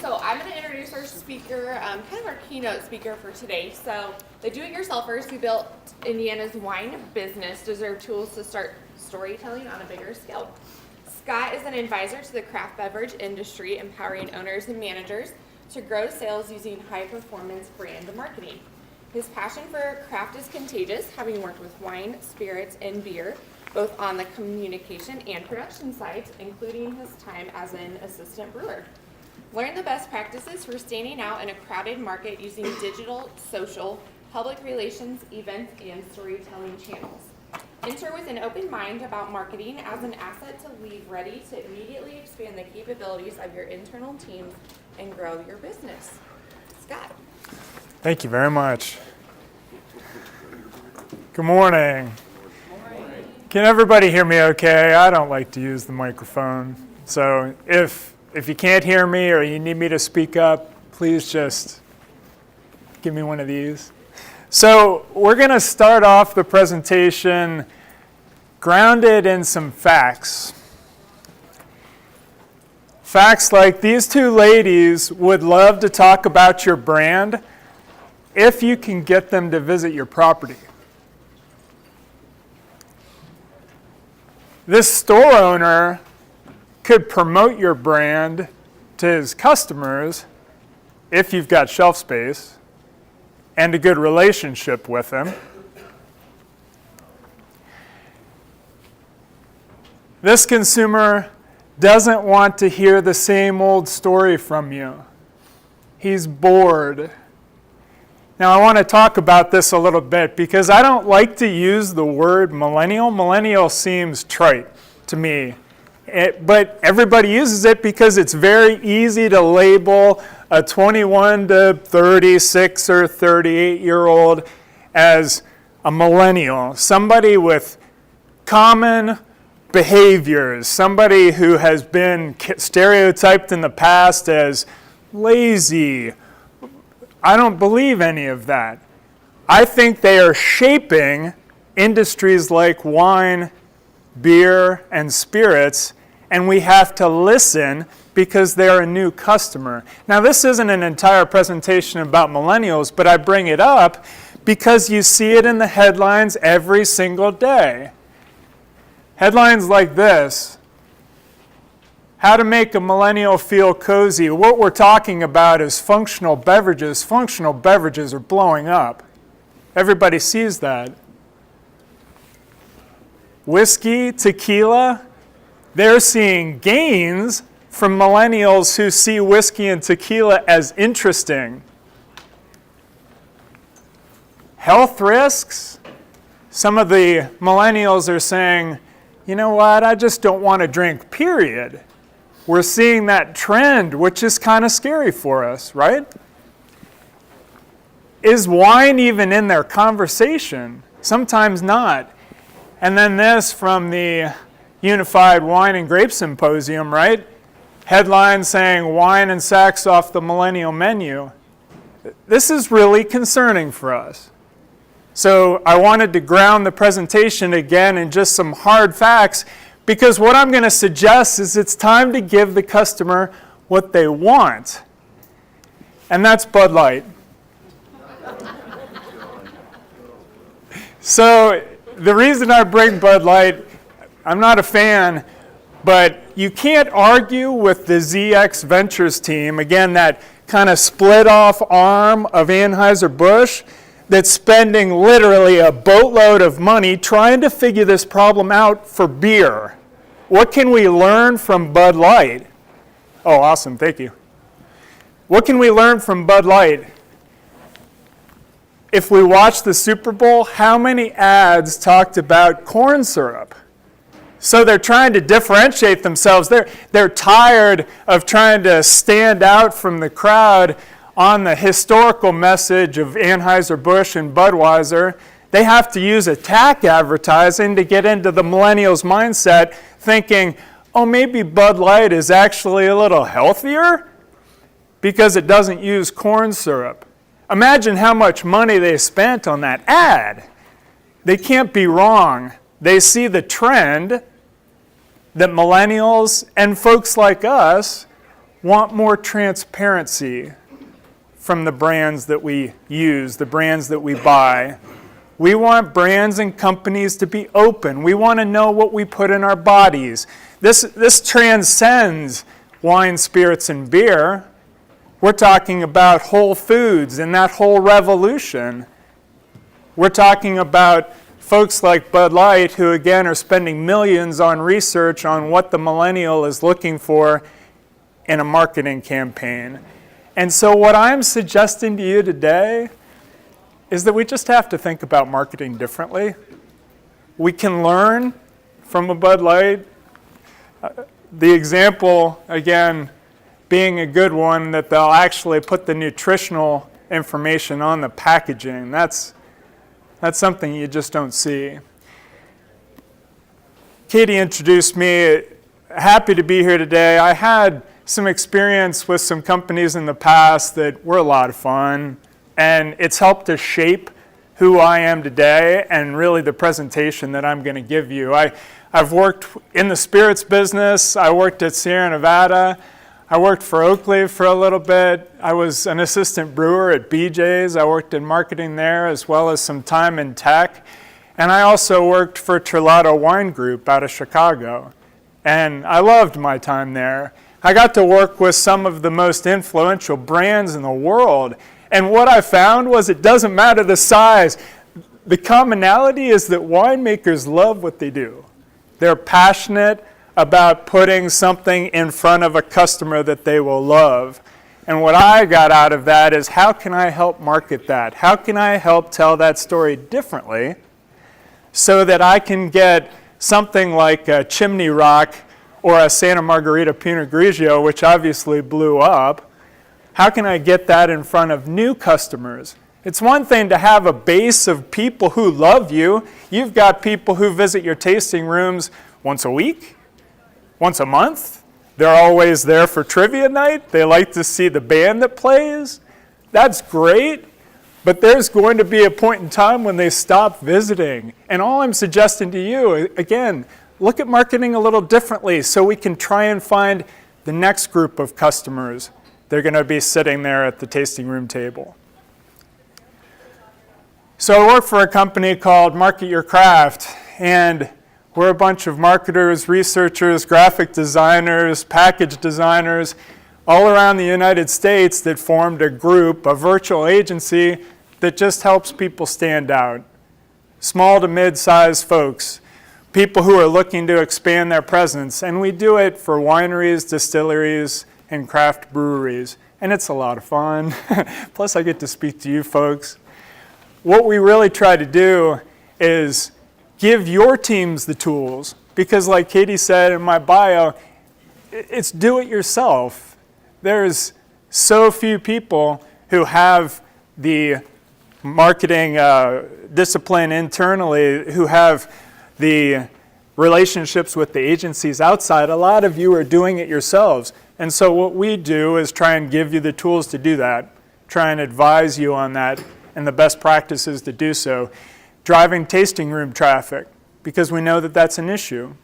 So I'm going to introduce our speaker, kind of our keynote speaker for today. So the do-it-yourselfers who built Indiana's wine business deserve tools to start storytelling on a bigger scale. Scott is an advisor to the craft beverage industry, empowering owners and managers to grow sales using high-performance brand marketing. His passion for craft is contagious, having worked with wine, spirits, and beer, both on the communication and production sides, including his time as an assistant brewer. Learn the best practices for standing out in a crowded market using digital, social, public relations, events, and storytelling channels. Enter with an open mind about marketing as an asset to leave ready to immediately expand the capabilities of your internal teams and grow your business. Scott. Thank you very much. Good morning. Can everybody hear me okay? I don't like to use the microphone. So if you can't hear me or you need me to speak up, please just give me one of these. So we're going to start off the presentation grounded in some facts. Facts like these two ladies would love to talk about your brand if you can get them to visit your property. This store owner could promote your brand to his customers if you've got shelf space and a good relationship with them. This consumer doesn't want to hear the same old story from you. He's bored. Now, I want to talk about this a little bit because I don't like to use the word millennial. Millennial seems trite to me. But everybody uses it because it's very easy to label a 21 to 36 or 38-year-old as a millennial, somebody with common behaviors, somebody who has been stereotyped in the past as lazy. I don't believe any of that. I think they are shaping industries like wine, beer, and spirits, and we have to listen because they're a new customer. Now, this isn't an entire presentation about millennials, but I bring it up because you see it in the headlines every single day. Headlines like this: how to make a millennial feel cozy. What we're talking about is functional beverages. Functional beverages are blowing up. Everybody sees that. Whiskey, tequila, they're seeing gains from millennials who see whiskey and tequila as interesting. Health risks, some of the millennials are saying, you know what, I just don't want to drink, period. We're seeing that trend, which is kind of scary for us, right? Is wine even in their conversation? Sometimes not. And then this from the Unified Wine and Grape Symposium, right? Headline saying wine and sex off the millennial menu. This is really concerning for us. So I wanted to ground the presentation again in just some hard facts, because what I'm going to suggest is it's time to give the customer what they want. And that's Bud Light. So the reason I bring Bud Light, I'm not a fan, but you can't argue with the ZX Ventures team, again, that kind of split off arm of Anheuser-Busch that's spending literally a boatload of money trying to figure this problem out for beer. What can we learn from Bud Light? Oh, awesome, thank you. What can we learn from Bud Light? If we watch the Super Bowl, how many ads talked about corn syrup? So they're trying to differentiate themselves. They're tired of trying to stand out from the crowd on the historical message of Anheuser-Busch and Budweiser. They have to use attack advertising to get into the millennials' mindset, thinking, oh, maybe Bud Light is actually a little healthier because it doesn't use corn syrup. Imagine how much money they spent on that ad. They can't be wrong. They see the trend that millennials and folks like us want more transparency from the brands that we use, the brands that we buy. We want brands and companies to be open. We want to know what we put in our bodies. This transcends wine, spirits, and beer. We're talking about whole foods and that whole revolution. We're talking about folks like Bud Light who, again, are spending millions on research on what the millennial is looking for in a marketing campaign. And so what I'm suggesting to you today is that we just have to think about marketing differently. We can learn from a Bud Light. The example, again, being a good one, that they'll actually put the nutritional information on the packaging. That's something you just don't see. Katie introduced me. Happy to be here today. I had some experience with some companies in the past that were a lot of fun, and it's helped to shape who I am today and really the presentation that I'm going to give you. I've worked in the spirits business. I worked at Sierra Nevada. I worked for Oakleaf for a little bit. I was an assistant brewer at BJ's. I worked in marketing there as well as some time in tech. And I also worked for Terlato Wine Group out of Chicago. And I loved my time there. I got to work with some of the most influential brands in the world. And what I found was it doesn't matter the size. The commonality is that winemakers love what they do. They're passionate about putting something in front of a customer that they will love. And what I got out of that is, how can I help market that? How can I help tell that story differently so that I can get something like a Chimney Rock or a Santa Margarita Pinot Grigio, which obviously blew up? How can I get that in front of new customers? It's one thing to have a base of people who love you. You've got people who visit your tasting rooms once a week, once a month. They're always there for trivia night. They like to see the band that plays. That's great, but there's going to be a point in time when they stop visiting. And all I'm suggesting to you, again, look at marketing a little differently so we can try and find the next group of customers. They're going to be sitting there at the tasting room table. So I work for a company called Market Your Craft, and we're a bunch of marketers, researchers, graphic designers, package designers, all around the United States that formed a group, a virtual agency that just helps people stand out. Small to mid-sized folks, people who are looking to expand their presence, and we do it for wineries, distilleries, and craft breweries, and it's a lot of fun. Plus I get to speak to you folks. What we really try to do is give your teams the tools, because like Katie said in my bio, it's do it yourself. There's so few people who have the marketing discipline internally, who have the relationships with the agencies outside. A lot of you are doing it yourselves. And so what we do is try and give you the tools to do that, try and advise you on that and the best practices to do so. Driving tasting room traffic, because we know that that's an issue.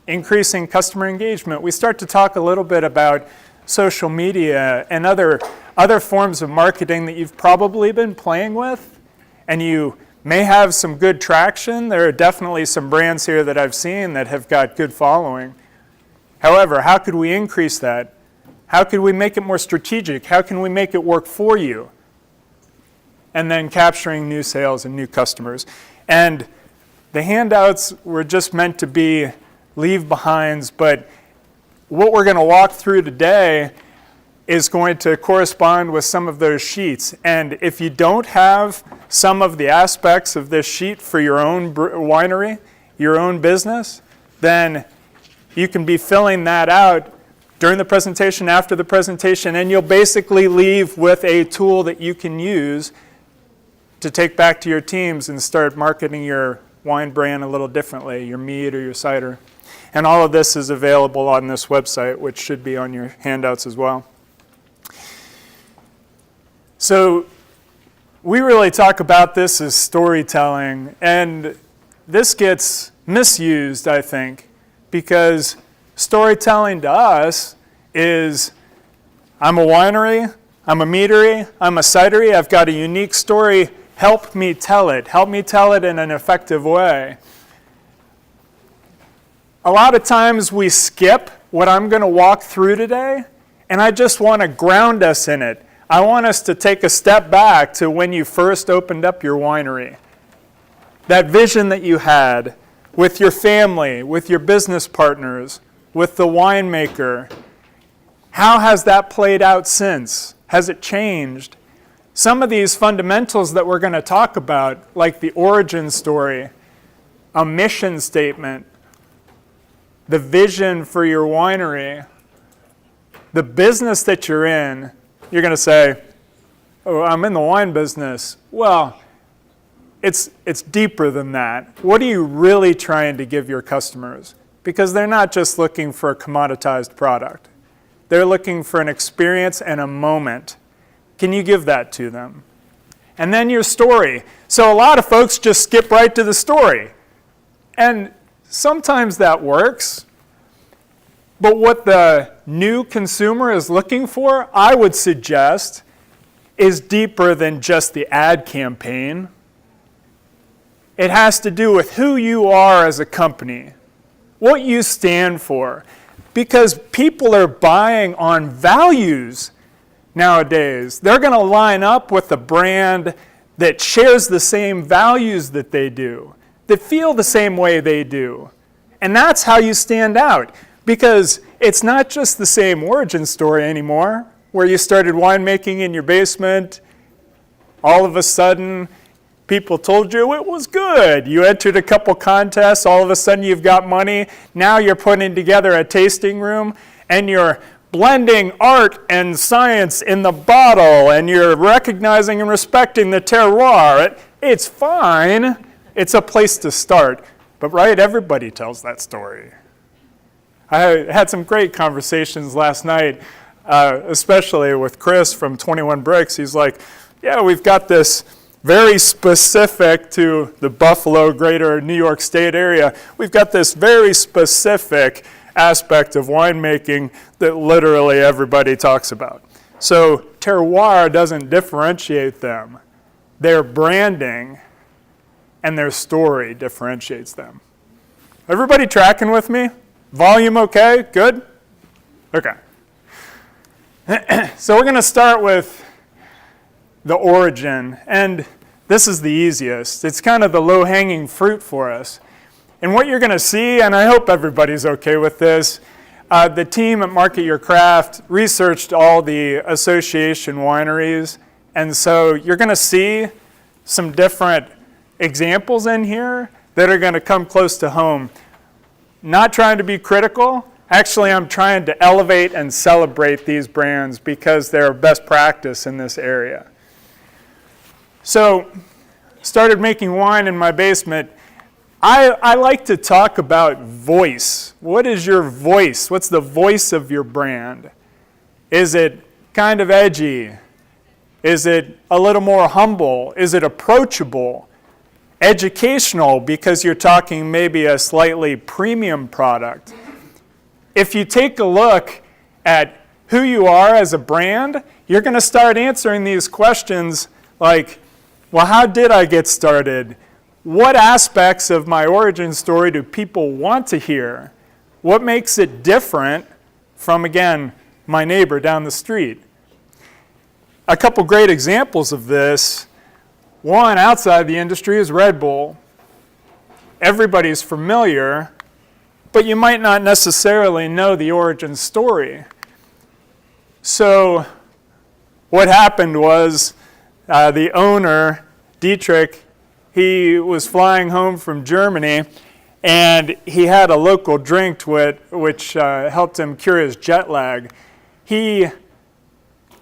Increasing customer engagement. We start to talk a little bit about social media and other forms of marketing that you've probably been playing with, and you may have some good traction. There are definitely some brands here that I've seen that have got good following. However, how could we increase that? How could we make it more strategic? How can we make it work for you? And then capturing new sales and new customers. And the handouts were just meant to be leave-behinds, but what we're going to walk through today is going to correspond with some of those sheets. And if you don't have some of the aspects of this sheet for your own winery, your own business, then you can be filling that out during the presentation, after the presentation, and you'll basically leave with a tool that you can use to take back to your teams and start marketing your wine brand a little differently, your mead or your cider. And all of this is available on this website, which should be on your handouts as well. So we really talk about this as storytelling, and this gets misused, I think, because storytelling to us is I'm a winery, I'm a meadery, I'm a cidery, I've got a unique story. Help me tell it. Help me tell it in an effective way. A lot of times we skip what I'm going to walk through today, and I just want to ground us in it. I want us to take a step back to when you first opened up your winery. That vision that you had with your family, with your business partners, with the winemaker. How has that played out since? Has it changed? Some of these fundamentals that we're going to talk about, like the origin story, a mission statement, the vision for your winery, the business that you're in, you're going to say, oh, I'm in the wine business. Well, it's deeper than that. What are you really trying to give your customers? Because they're not just looking for a commoditized product. They're looking for an experience and a moment. Can you give that to them? And then your story. So a lot of folks just skip right to the story. And sometimes that works. But what the new consumer is looking for, I would suggest, is deeper than just the ad campaign. It has to do with who you are as a company, what you stand for. Because people are buying on values nowadays. They're going to line up with a brand that shares the same values that they do, that feel the same way they do. And that's how you stand out. Because it's not just the same origin story anymore, where you started winemaking in your basement, all of a sudden people told you it was good. You entered a couple contests, all of a sudden you've got money. Now you're putting together a tasting room and you're blending art and science in the bottle and you're recognizing and respecting the terroir. It's fine. It's a place to start. But right, everybody tells that story. I had some great conversations last night, especially with Chris from 21 Bricks. He's like, yeah, we've got this very specific to the Buffalo, greater New York State area. We've got this very specific aspect of winemaking that literally everybody talks about. So terroir doesn't differentiate them. Their branding and their story differentiates them. Everybody tracking with me? Volume okay? Good? Okay. So we're going to start with the origin, and this is the easiest. It's kind of the low-hanging fruit for us. And what you're going to see, and I hope everybody's okay with this, the team at Market Your Craft researched all the association wineries, and so you're going to see some different examples in here that are going to come close to home. Not trying to be critical. Actually, I'm trying to elevate and celebrate these brands because they're best practice in this area. So, started making wine in my basement. I like to talk about voice. What is your voice? What's the voice of your brand? Is it kind of edgy? Is it a little more humble? Is it approachable? Educational, because you're talking maybe a slightly premium product. If you take a look at who you are as a brand, you're going to start answering these questions like, well, how did I get started? What aspects of my origin story do people want to hear? What makes it different from, again, my neighbor down the street? A couple great examples of this. One outside the industry is Red Bull. Everybody's familiar, but you might not necessarily know the origin story. So what happened was the owner, Dietrich, he was flying home from Germany, and he had a local drink which helped him cure his jet lag. He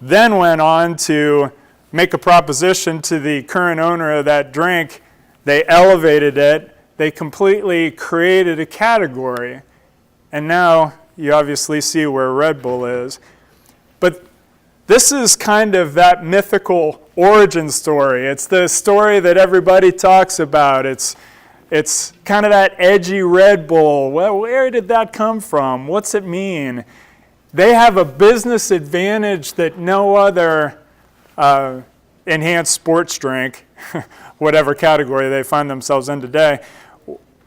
then went on to make a proposition to the current owner of that drink. They elevated it. They completely created a category. And now you obviously see where Red Bull is. But this is kind of that mythical origin story. It's the story that everybody talks about. It's kind of that edgy Red Bull. Well, where did that come from? What's it mean? They have a business advantage that no other enhanced sports drink, whatever category they find themselves in today,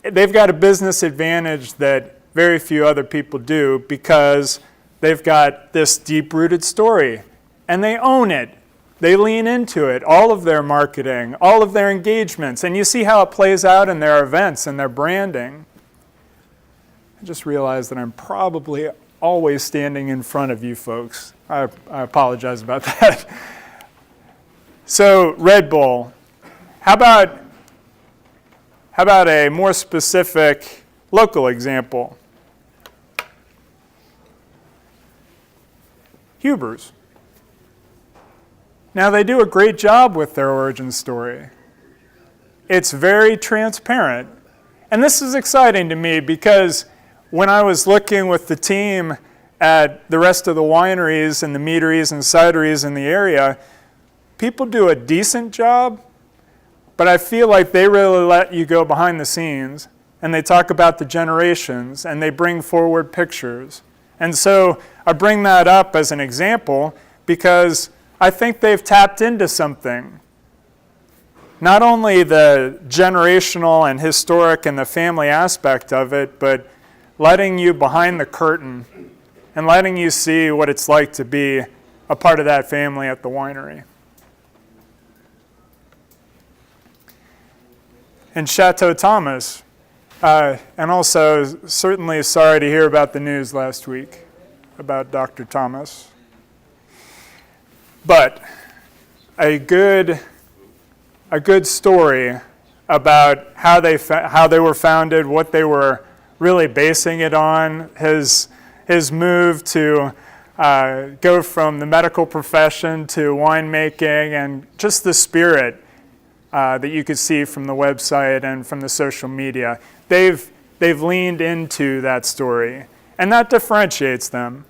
they've got a business advantage that very few other people do because they've got this deep-rooted story, and they own it. They lean into it, all of their marketing, all of their engagements, and you see how it plays out in their events and their branding. I just realized that I'm probably always standing in front of you folks. I apologize about that. So, Red Bull. How about a more specific local example? Huber's. Now, they do a great job with their origin story. It's very transparent. And this is exciting to me because when I was looking with the team at the rest of the wineries and the meaderies and cideries in the area, people do a decent job, but I feel like they really let you go behind the scenes, and they talk about the generations, and they bring forward pictures. And so I bring that up as an example because I think they've tapped into something. Not only the generational and historic and the family aspect of it, but letting you behind the curtain and letting you see what it's like to be a part of that family at the winery. And Chateau Thomas, and also certainly sorry to hear about the news last week about Dr. Thomas. But a good story about how they were founded, what they were really basing it on, his move to go from the medical profession to winemaking, and just the spirit that you could see from the website and from the social media. They've leaned into that story, and that differentiates them.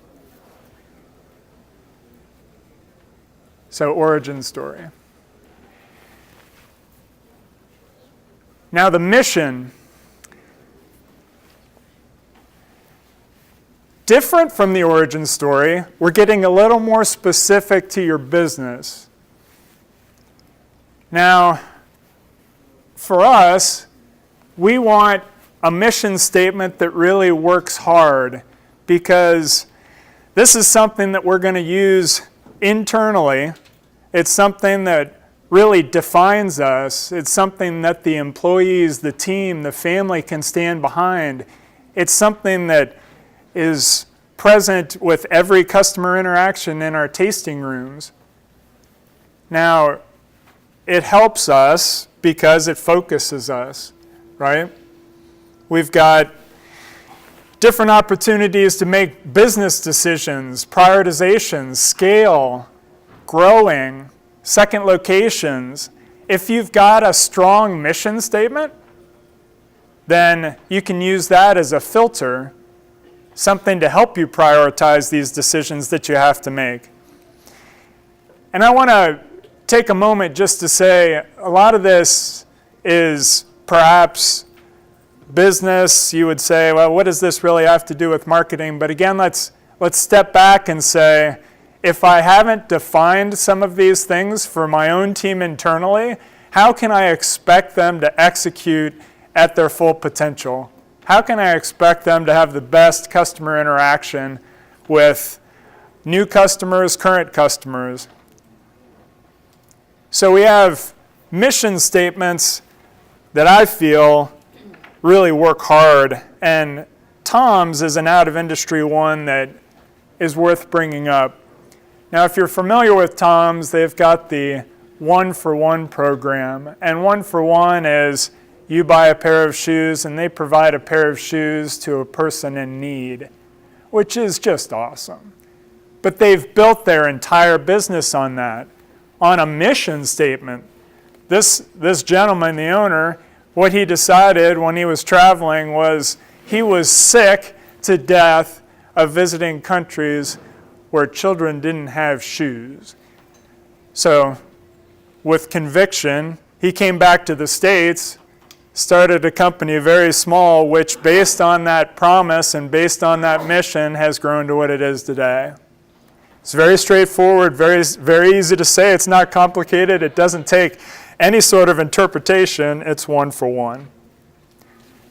So, origin story. Now, the mission. Different from the origin story, we're getting a little more specific to your business. Now, for us, we want a mission statement that really works hard because this is something that we're going to use internally. It's something that really defines us. It's something that the employees, the team, the family can stand behind. It's something that is present with every customer interaction in our tasting rooms. Now, it helps us because it focuses us, right? We've got different opportunities to make business decisions, prioritizations, scale, growing, second locations. If you've got a strong mission statement, then you can use that as a filter, something to help you prioritize these decisions that you have to make. And I want to take a moment just to say a lot of this is perhaps business. You would say, well, what does this really have to do with marketing? But again, let's step back and say, if I haven't defined some of these things for my own team internally, how can I expect them to execute at their full potential? How can I expect them to have the best customer interaction with new customers, current customers? So we have mission statements that I feel really work hard, and Tom's is an out-of-industry one that is worth bringing up. Now, if you're familiar with Tom's, they've got the 1-for-1 program, and 1-for-1 is you buy a pair of shoes and they provide a pair of shoes to a person in need, which is just awesome. But they've built their entire business on that, on a mission statement. This gentleman, the owner, what he decided when he was traveling was he was sick to death of visiting countries where children didn't have shoes. So, with conviction, he came back to the States started a company very small, which based on that promise and based on that mission has grown to what it is today. It's very straightforward, very, very easy to say. It's not complicated. It doesn't take any sort of interpretation. It's one for one.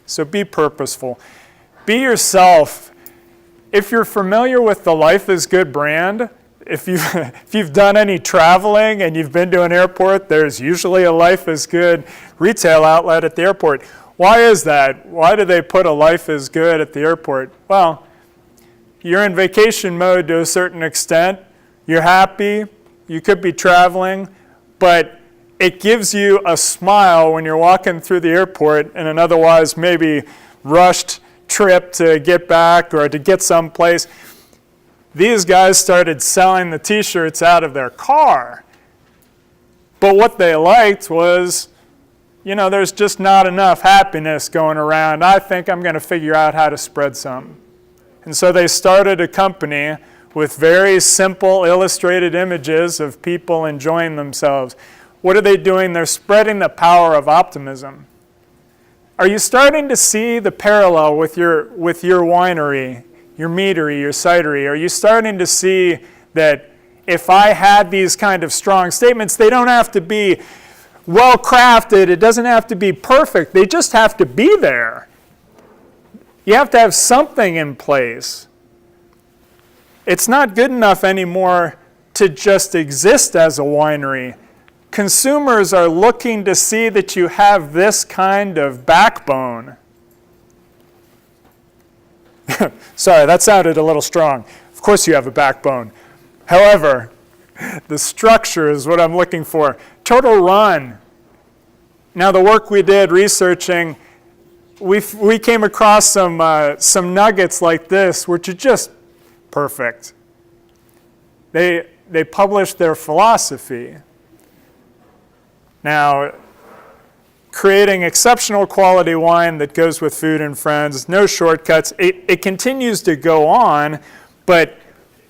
So be purposeful. Be yourself. If you're familiar with the Life is Good brand, if you've done any traveling and you've been to an airport, there's usually a Life is Good retail outlet at the airport. Why is that? Why do they put a Life is Good at the airport? Well, you're in vacation mode to a certain extent. You're happy. You could be traveling, but it gives you a smile when you're walking through the airport in an otherwise maybe rushed trip to get back or to get someplace. These guys started selling the t-shirts out of their car. But what they liked was, there's just not enough happiness going around. I think I'm going to figure out how to spread some. And so they started a company with very simple illustrated images of people enjoying themselves. What are they doing? They're spreading the power of optimism. Are you starting to see the parallel with your winery, your meadery, your cidery? Are you starting to see that if I had these kind of strong statements, they don't have to be well crafted, it doesn't have to be perfect, they just have to be there. You have to have something in place. It's not good enough anymore to just exist as a winery. Consumers are looking to see that you have this kind of backbone. Sorry, that sounded a little strong. Of course you have a backbone. However, the structure is what I'm looking for. Total Run. Now, the work we did researching, we came across some nuggets like this, which are just perfect. They published their philosophy. Now, creating exceptional quality wine that goes with food and friends, no shortcuts. It continues to go on, but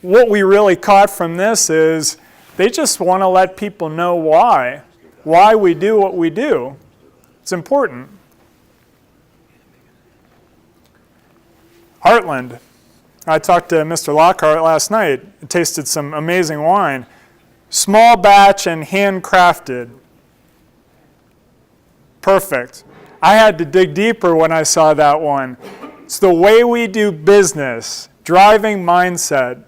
what we really caught from this is they just want to let people know why we do what we do. It's important. Heartland. I talked to Mr. Lockhart last night and tasted some amazing wine. Small batch and handcrafted. Perfect. I had to dig deeper when I saw that one. It's the way we do business, driving mindset.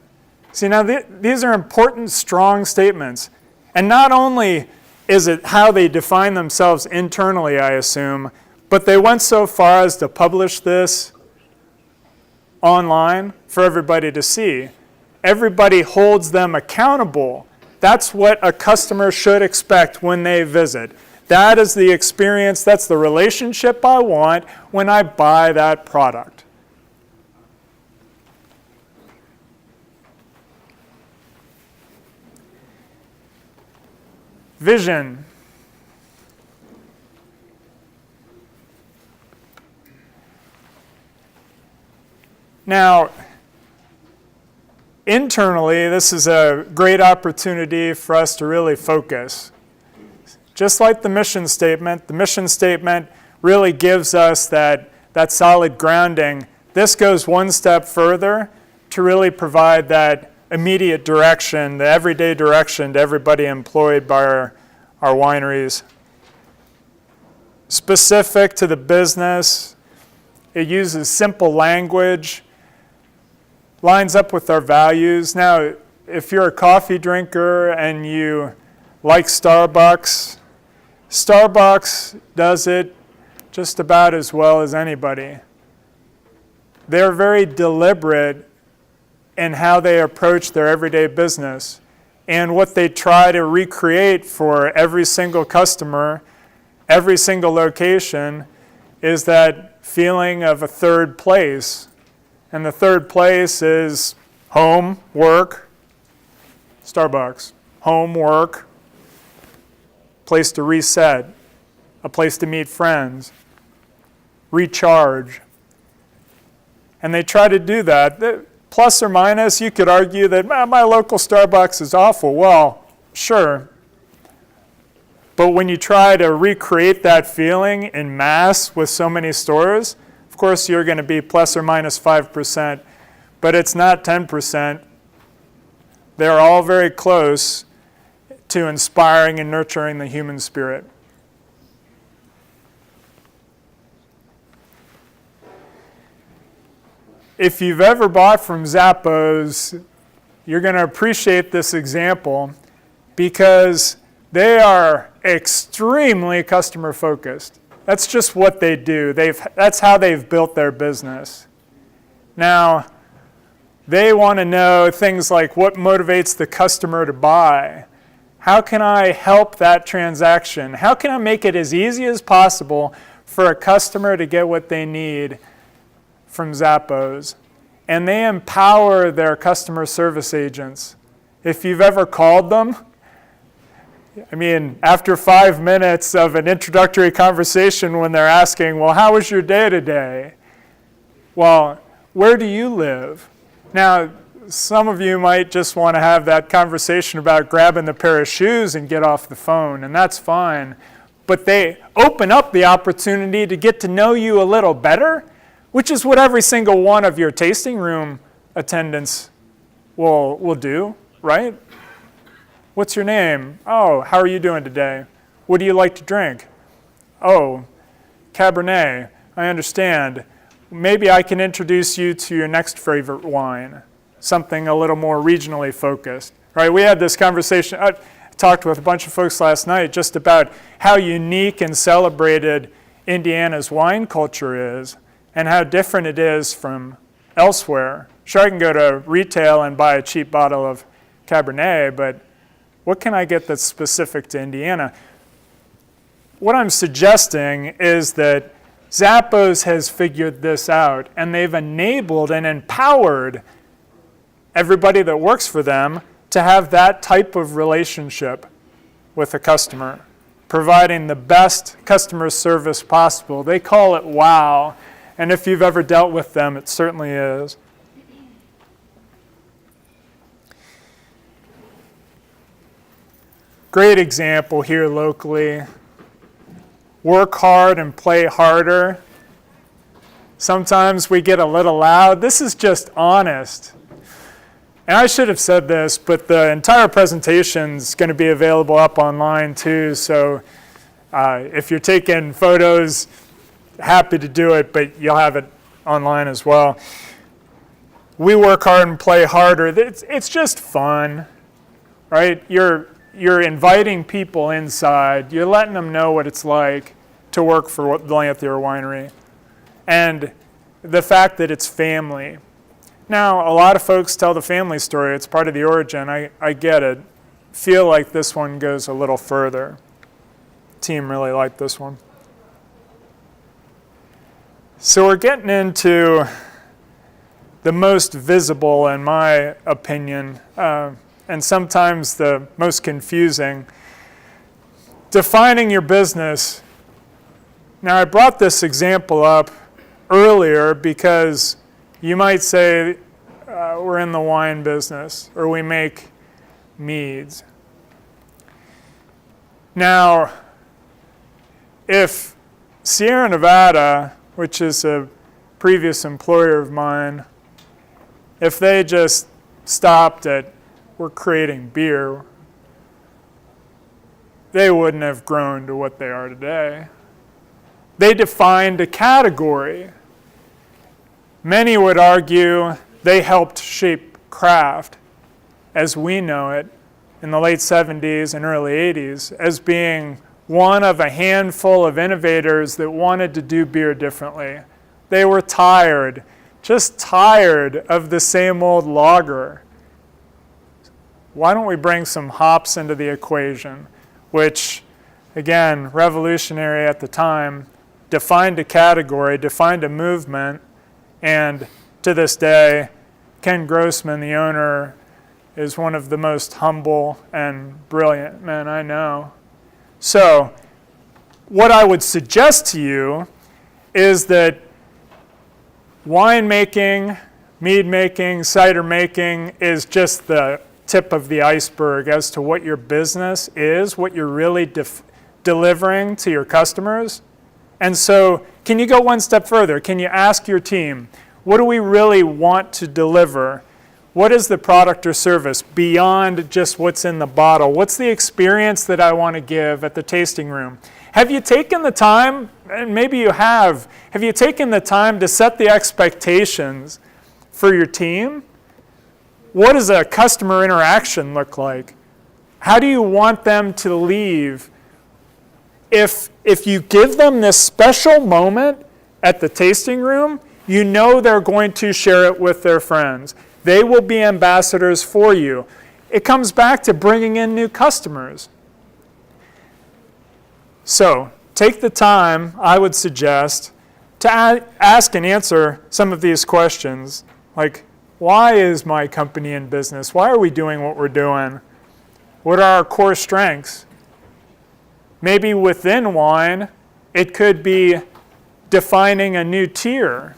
See, now these are important, strong statements. And not only is it how they define themselves internally, I assume, but they went so far as to publish this online for everybody to see. Everybody holds them accountable. That's what a customer should expect when they visit. That is the experience, that's the relationship I want when I buy that product. Vision. Now, internally, this is a great opportunity for us to really focus. Just like the mission statement really gives us that solid grounding. This goes one step further to really provide that immediate direction, the everyday direction to everybody employed by our wineries. Specific to the business, it uses simple language, lines up with our values. Now, if you're a coffee drinker and you like Starbucks does it just about as well as anybody. They're very deliberate in how they approach their everyday business. And what they try to recreate for every single customer, every single location, is that feeling of a third place. And the third place is home, work, Starbucks. Home, work, place to reset, a place to meet friends, recharge. And they try to do that. Plus or minus, you could argue that my local Starbucks is awful. Well, sure. But when you try to recreate that feeling in mass with so many stores, of course you're going to be plus or minus 5%, but it's not 10%. They're all very close to inspiring and nurturing the human spirit. If you've ever bought from Zappos, you're going to appreciate this example because they are extremely customer focused. That's just what they do. That's how they've built their business. Now, they want to know things like what motivates the customer to buy. How can I help that transaction? How can I make it as easy as possible for a customer to get what they need from Zappos? And they empower their customer service agents. If you've ever called them, I mean, after 5 minutes of an introductory conversation when they're asking, well, how was your day today? Well, where do you live? Now, some of you might just want to have that conversation about grabbing the pair of shoes and get off the phone, and that's fine. But they open up the opportunity to get to know you a little better, which is what every single one of your tasting room attendants will do, right? What's your name? Oh, how are you doing today? What do you like to drink? Oh, Cabernet. I understand. Maybe I can introduce you to your next favorite wine, something a little more regionally focused, right? We had this conversation. I talked with a bunch of folks last night just about how unique and celebrated Indiana's wine culture is and how different it is from elsewhere. Sure, I can go to retail and buy a cheap bottle of Cabernet, but what can I get that's specific to Indiana? What I'm suggesting is that Zappos has figured this out, and they've enabled and empowered everybody that works for them to have that type of relationship with a customer, providing the best customer service possible. They call it WOW, and if you've ever dealt with them, it certainly is. Great example here locally. Work hard and play harder. Sometimes we get a little loud. This is just honest. And I should have said this, but the entire presentation is going to be available up online too. So if you're taking photos, happy to do it, but you'll have it online as well. We work hard and play harder. It's just fun, right? You're inviting people inside. You're letting them know what it's like to work for the Lanthier Winery. And the fact that it's family. Now, a lot of folks tell the family story. It's part of the origin. I get it. Feel like this one goes a little further. Team really liked this one. So we're getting into the most visible, in my opinion, and sometimes the most confusing, defining your business. Now, I brought this example up earlier because you might say we're in the wine business or we make meads. Now, if Sierra Nevada, which is a previous employer of mine, if they just stopped at we're creating beer, they wouldn't have grown to what they are today. They defined a category. Many would argue they helped shape craft as we know it in the late 70s and early 80s as being one of a handful of innovators that wanted to do beer differently. They were tired, just tired of the same old lager. Why don't we bring some hops into the equation, which, again, revolutionary at the time, defined a category, defined a movement, and to this day, Ken Grossman, the owner, is one of the most humble and brilliant men I know. So, what I would suggest to you is that wine making, mead making, cider making is just the tip of the iceberg as to what your business is, what you're really delivering to your customers? And so can you go one step further? Can you ask your team, what do we really want to deliver? What is the product or service beyond just what's in the bottle? What's the experience that I want to give at the tasting room? Have you taken the time, and maybe you have you taken the time to set the expectations for your team? What does a customer interaction look like? How do you want them to leave? If you give them this special moment at the tasting room, you know they're going to share it with their friends. They will be ambassadors for you. It comes back to bringing in new customers. So take the time, I would suggest, to ask and answer some of these questions. Like, why is my company in business? Why are we doing what we're doing? What are our core strengths? Maybe within wine, it could be defining a new tier,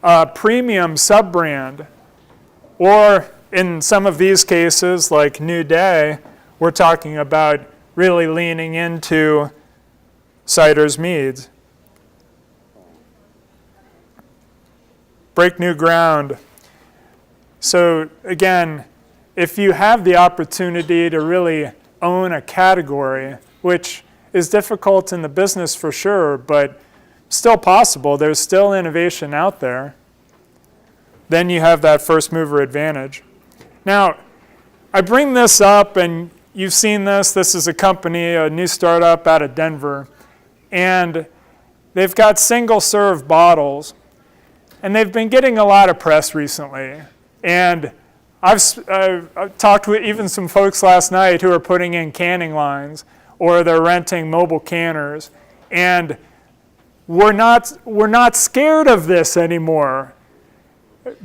a premium sub-brand, or in some of these cases, like New Day, we're talking about really leaning into ciders, meads. Break new ground. So again, if you have the opportunity to really own a category, which is difficult in the business for sure, but still possible, there's still innovation out there, then you have that first mover advantage. Now, I bring this up, and you've seen this. This is a company, a new startup out of Denver, and they've got single-serve bottles, and they've been getting a lot of press recently. And I've talked with even some folks last night who are putting in canning lines, or they're renting mobile canners, and we're not scared of this anymore.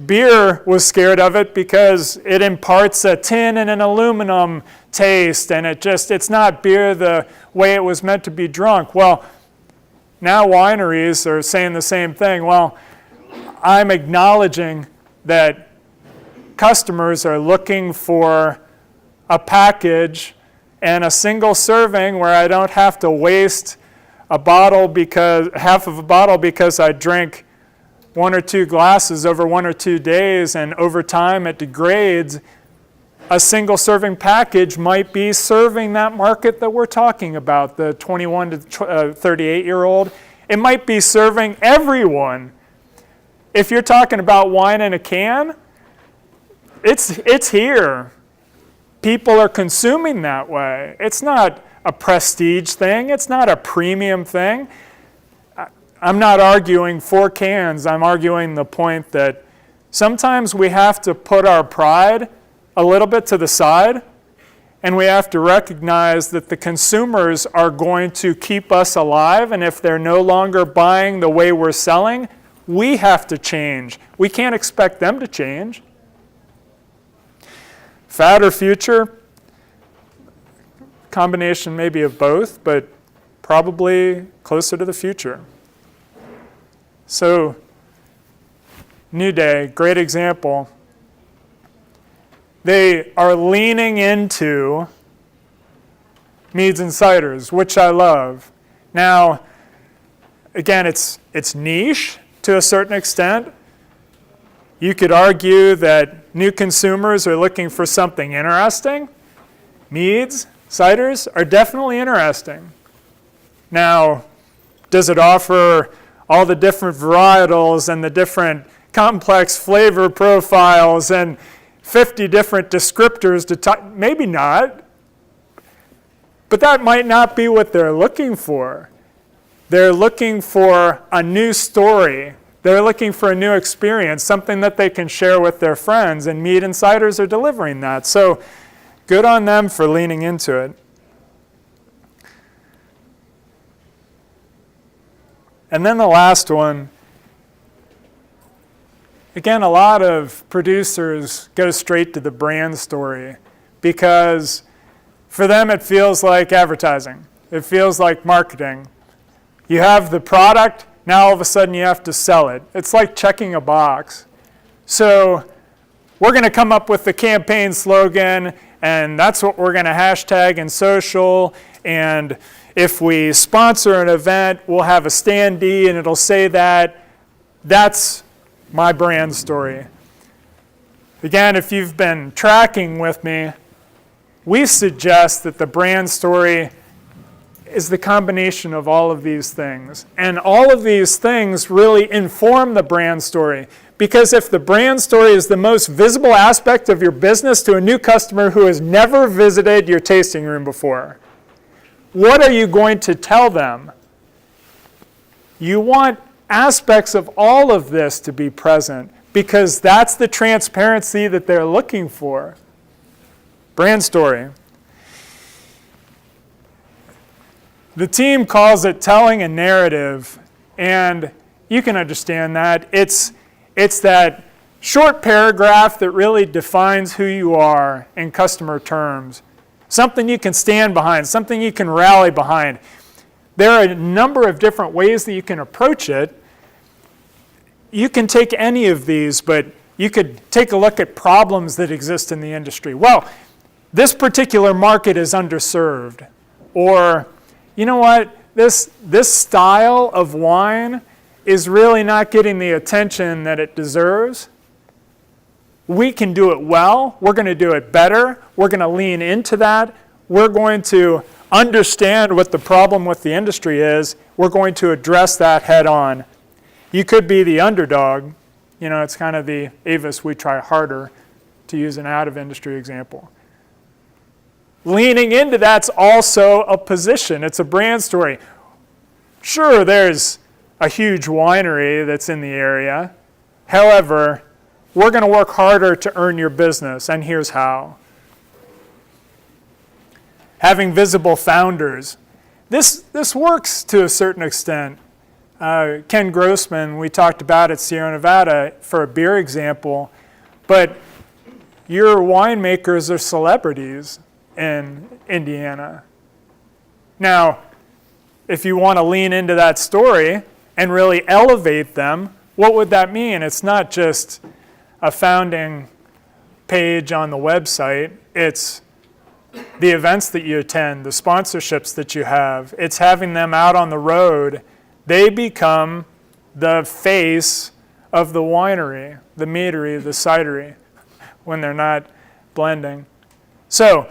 Beer was scared of it because it imparts a tin and an aluminum taste, and it's not beer the way it was meant to be drunk. Well, now wineries are saying the same thing. Well, I'm acknowledging that customers are looking for a package and a single serving where I don't have to waste half of a bottle because I drink one or two glasses over 1 or 2 days, and over time it degrades. A single serving package might be serving that market that we're talking about, the 21 to 38-year-old. It might be serving everyone. If you're talking about wine in a can, it's here. People are consuming that way. It's not a prestige thing. It's not a premium thing. I'm not arguing for cans. I'm arguing the point that sometimes we have to put our pride a little bit to the side, and we have to recognize that the consumers are going to keep us alive, and if they're no longer buying the way we're selling, we have to change. We can't expect them to change. Fad or future? Combination maybe of both, but probably closer to the future. So, New Day, great example. They are leaning into meads and ciders, which I love. Now, again, it's niche to a certain extent. You could argue that new consumers are looking for something interesting. Meads, ciders are definitely interesting. Now, does it offer all the different varietals and the different complex flavor profiles and 50 different descriptors to talk? Maybe not. But that might not be what they're looking for. They're looking for a new story. They're looking for a new experience, something that they can share with their friends, and mead and ciders are delivering that. So good on them for leaning into it. And then the last one, again, a lot of producers go straight to the brand story because for them it feels like advertising. It feels like marketing. You have the product, now all of a sudden you have to sell it. It's like checking a box. So we're going to come up with the campaign slogan, and that's what we're going to hashtag in social, and If we sponsor an event, we'll have a standee and it'll say that. That's my brand story. Again, if you've been tracking with me, we suggest that the brand story is the combination of all of these things. And all of these things really inform the brand story. Because if the brand story is the most visible aspect of your business to a new customer who has never visited your tasting room before, what are you going to tell them? You want aspects of all of this to be present because that's the transparency that they're looking for. Brand story. The team calls it telling a narrative, and you can understand that. It's that short paragraph that really defines who you are in customer terms. Something you can stand behind, something you can rally behind. There are a number of different ways that you can approach it. You can take any of these, but you could take a look at problems that exist in the industry. Well, this particular market is underserved. Or, you know what, this style of wine is really not getting the attention that it deserves. We can do it well. We're going to do it better. We're going to lean into that. We're going to understand what the problem with the industry is. We're going to address that head on. You could be the underdog. You know, it's kind of the Avis we try harder, to use an out-of-industry example. Leaning into that's also a position. It's a brand story. Sure, there's a huge winery that's in the area. However, we're going to work harder to earn your business, and here's how. Having visible founders. This works to a certain extent. Ken Grossman, we talked about at Sierra Nevada for a beer example, but your winemakers are celebrities in Indiana. Now, if you want to lean into that story and really elevate them, what would that mean? It's not just a founding page on the website. It's the events that you attend, the sponsorships that you have. It's having them out on the road. They become the face of the winery, the meadery, the cidery, when they're not blending. So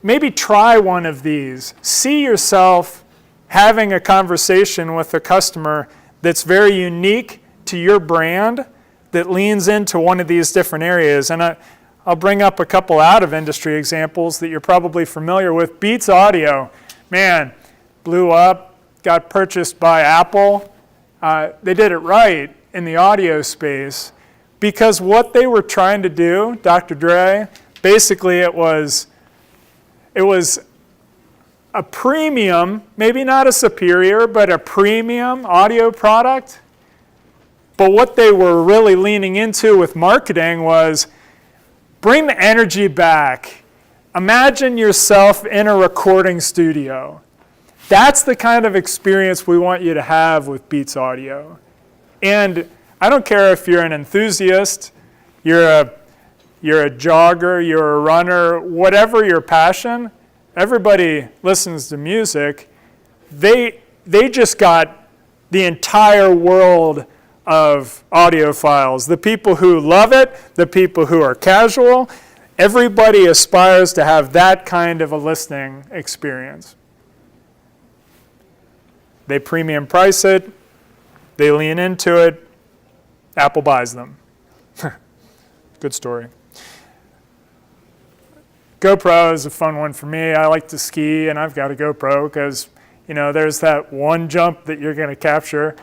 maybe try one of these. See yourself having a conversation with a customer that's very unique to your brand, that leans into one of these different areas. And I'll bring up a couple out-of-industry examples that you're probably familiar with. Beats Audio, man, blew up, got purchased by Apple. They did it right in the audio space because what they were trying to do, Dr. Dre, basically it was a premium, maybe not a superior, but a premium audio product. But what they were really leaning into with marketing was bring the energy back. Imagine yourself in a recording studio. That's the kind of experience we want you to have with Beats Audio. And I don't care if you're an enthusiast, you're a jogger, you're a runner, whatever your passion, everybody listens to music. They just got the entire world of audiophiles. The people who love it, the people who are casual, everybody aspires to have that kind of a listening experience. They premium price it, they lean into it, Apple buys them. Good story. GoPro is a fun one for me. I like to ski, and I've got a GoPro because, you know, there's that one jump that you're going to capture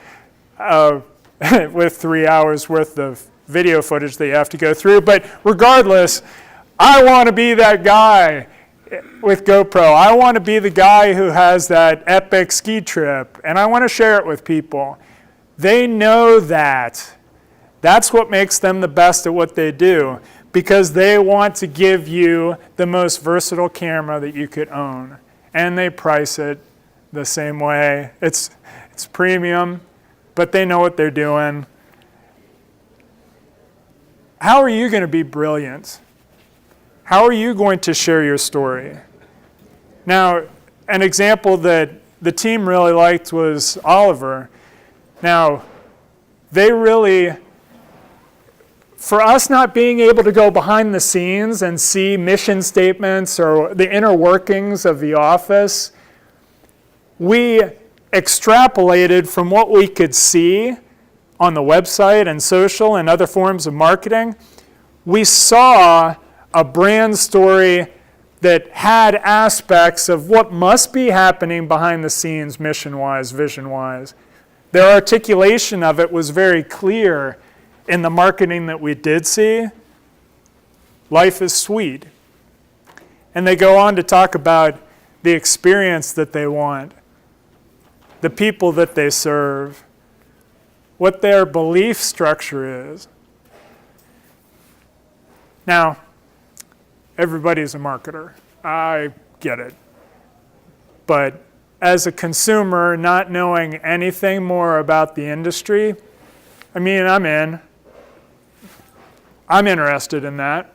with 3 hours worth of video footage that you have to go through. But regardless, I want to be that guy with GoPro. I want to be the guy who has that epic ski trip, and I want to share it with people. They know that. That's what makes them the best at what they do, because they want to give you the most versatile camera that you could own. And they price it the same way. It's premium, but they know what they're doing. How are you going to be brilliant? How are you going to share your story? Now, an example that the team really liked was Oliver. Now, they really, for us not being able to go behind the scenes and see mission statements or the inner workings of the office, we extrapolated from what we could see on the website and social and other forms of marketing. We saw a brand story that had aspects of what must be happening behind the scenes, mission-wise, vision-wise. Their articulation of it was very clear in the marketing that we did see. Life is sweet. And they go on to talk about the experience that they want, the people that they serve, what their belief structure is. Now, everybody's a marketer. I get it. But as a consumer, not knowing anything more about the industry, I mean, I'm interested in that.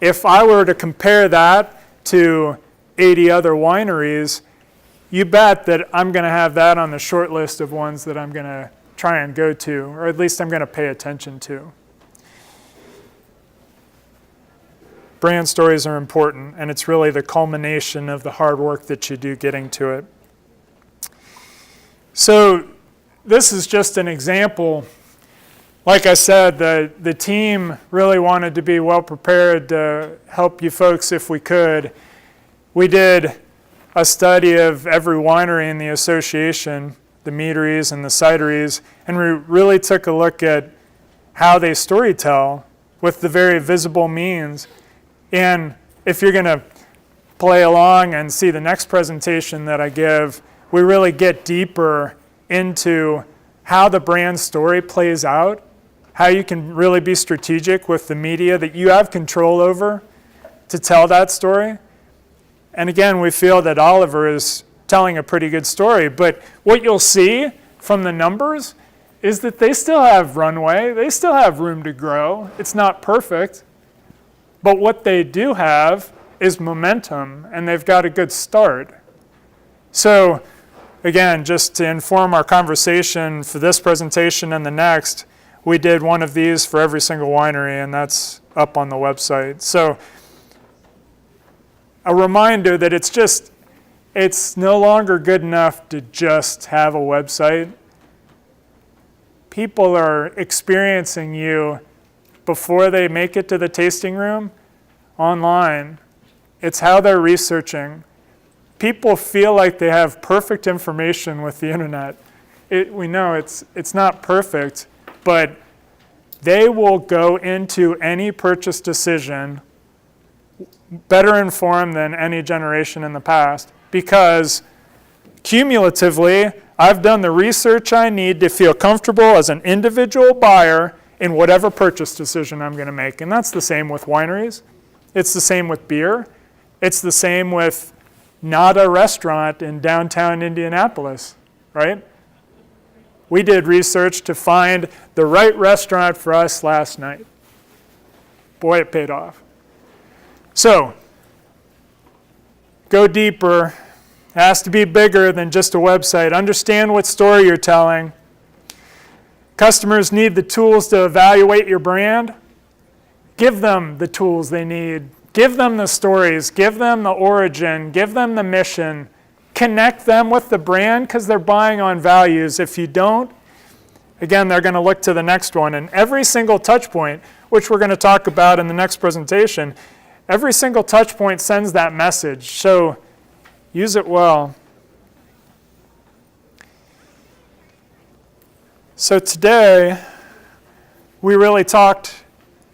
If I were to compare that to 80 other wineries, you bet that I'm going to have that on the short list of ones that I'm going to try and go to, or at least I'm going to pay attention to. Brand stories are important, and it's really the culmination of the hard work that you do getting to it. So this is just an example. Like I said, the team really wanted to be well prepared to help you folks if we could. We did a study of every winery in the association, the meaderies and the cideries, and we really took a look at how they storytell with the very visible means. And if you're going to play along and see the next presentation that I give, we really get deeper into how the brand story plays out, how you can really be strategic with the media that you have control over to tell that story. And again, we feel that Oliver is telling a pretty good story, but what you'll see from the numbers is that they still have runway, they still have room to grow. It's not perfect. But what they do have is momentum, and they've got a good start. So, again, just to inform our conversation for this presentation and the next, we did one of these for every single winery, and that's up on the website. So, a reminder that it's no longer good enough to just have a website. People are experiencing you before they make it to the tasting room online. It's how they're researching. People feel like they have perfect information with the internet. We know it's not perfect, but they will go into any purchase decision better informed than any generation in the past, because cumulatively, I've done the research I need to feel comfortable as an individual buyer in whatever purchase decision I'm going to make. And that's the same with wineries. It's the same with beer. It's the same with not a restaurant in downtown Indianapolis, right? We did research to find the right restaurant for us last night. Boy, it paid off. So, go deeper. It has to be bigger than just a website. Understand what story you're telling. Customers need the tools to evaluate your brand. Give them the tools they need. Give them the stories. Give them the origin. Give them the mission. Connect them with the brand because they're buying on values. If you don't, again, they're going to look to the next one. And every single touch point, which we're going to talk about in the next presentation, every single touch point sends that message. So use it well. So today, we really talked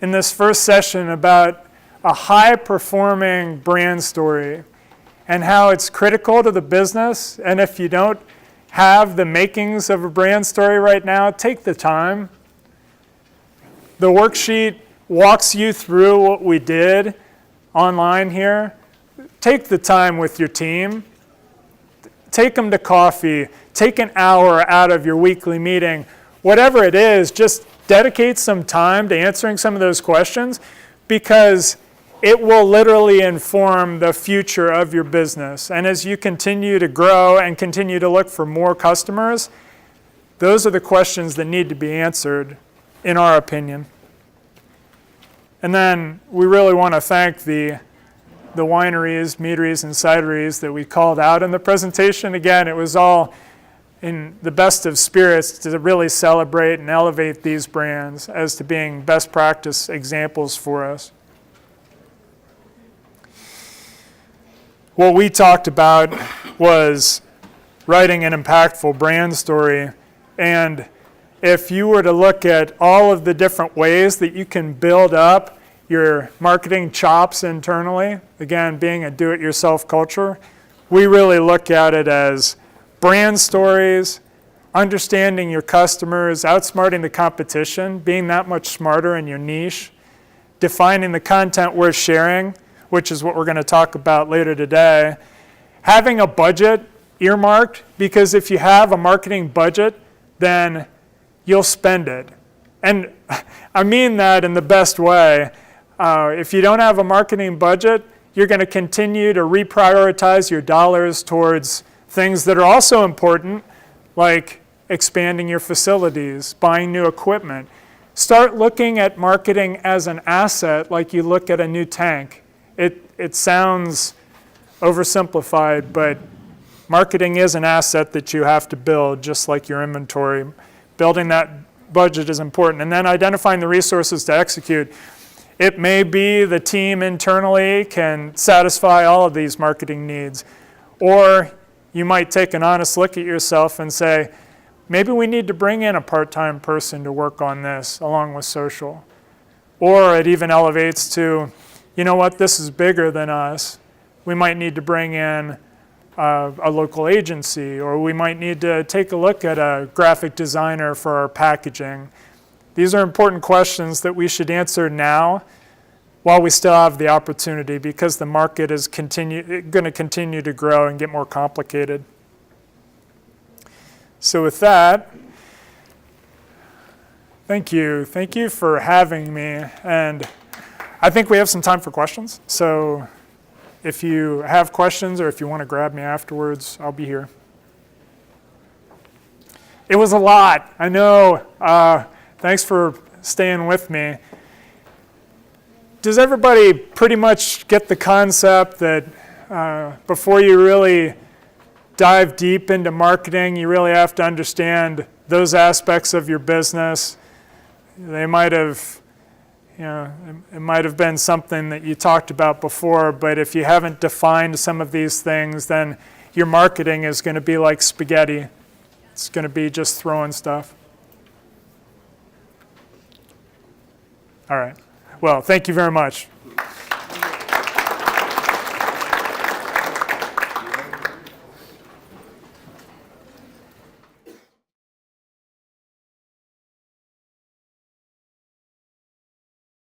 in this first session about a high-performing brand story and how it's critical to the business. And if you don't have the makings of a brand story right now, take the time. The worksheet walks you through what we did online here. Take the time with your team. Take them to coffee. Take an hour out of your weekly meeting. Whatever it is, just dedicate some time to answering some of those questions, because it will literally inform the future of your business. And as you continue to grow and continue to look for more customers, those are the questions that need to be answered, in our opinion. And then we really want to thank the wineries, meaderies, and cideries that we called out in the presentation. Again, it was all in the best of spirits to really celebrate and elevate these brands as to being best practice examples for us. What we talked about was writing an impactful brand story. And if you were to look at all of the different ways that you can build up your marketing chops internally, again, being a do-it-yourself culture, we really look at it as brand stories, understanding your customers, outsmarting the competition, being that much smarter in your niche, defining the content worth sharing, which is what we're going to talk about later today, having a budget earmarked, because if you have a marketing budget, then you'll spend it. And I mean that in the best way. If you don't have a marketing budget, you're going to continue to reprioritize your dollars towards things that are also important, like expanding your facilities, buying new equipment. Start looking at marketing as an asset like you look at a new tank. It sounds oversimplified, but marketing is an asset that you have to build, just like your inventory. Building that budget is important. And then identifying the resources to execute. It may be the team internally can satisfy all of these marketing needs. Or you might take an honest look at yourself and say, maybe we need to bring in a part-time person to work on this along with social. Or it even elevates to, you know what, this is bigger than us. We might need to bring in a local agency, or we might need to take a look at a graphic designer for our packaging. These are important questions that we should answer now while we still have the opportunity, because the market is going to continue to grow and get more complicated. So with that, thank you. Thank you for having me. And I think we have some time for questions. So if you have questions or if you want to grab me afterwards, I'll be here. It was a lot, I know. Thanks for staying with me. Does everybody pretty much get the concept that before you really dive deep into marketing, you really have to understand those aspects of your business? They might have, it might have been something that you talked about before, but if you haven't defined some of these things, then your marketing is going to be like spaghetti. It's going to be just throwing stuff. All right. Well, thank you very much.